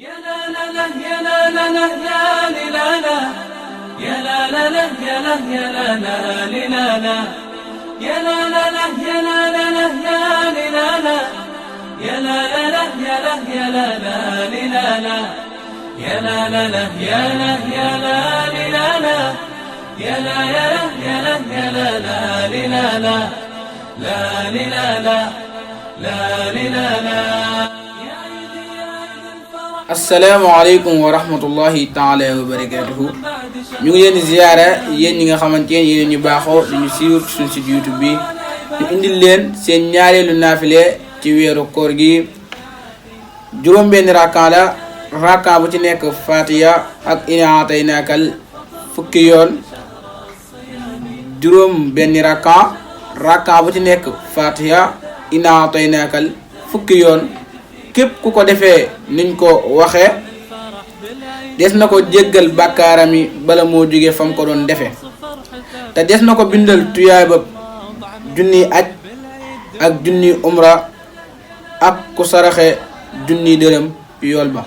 يا لا لا لا يا لا لا لا يا لا لا لا يا لا يا لا يا لا لا لا يا لا لا لا يا لا لا لا يا لا يا لا يا لا لا لا يا لا يا لا يا لا يا لا يا لا يا لا لا asalaamaaleykum wa rahmatullahi taala wa barakatuhu ñu ngi leen di ziyaara yéen ñi nga xamante ne yéen ñu baaxoo di ñu suivre suñu site YouTube bi ñu indil leen seen ñaareelu naafile ci weeru koor gi juróom-benn rakka bu ci nekk Fatiha ak Inna Ataynaakal fukki yoon juróom-benn rakka bu ci nekk Fatiha Inna Ataynaakal fukki yoon képp ku ko defee niñ ko waxee des na ko jéggal bàkkaaram yi bala moo jóge fam ko doon defe te des na ko bindal tuyaay ba junni aj ak junni umra ak ku saraxe junni dërëm yool ba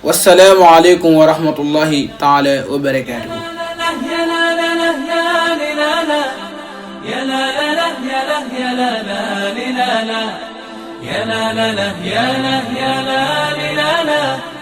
wassalaamu aleykum wa rahmatullahi taala wa barakaatuhu يا لا لا لا يا لا يا لا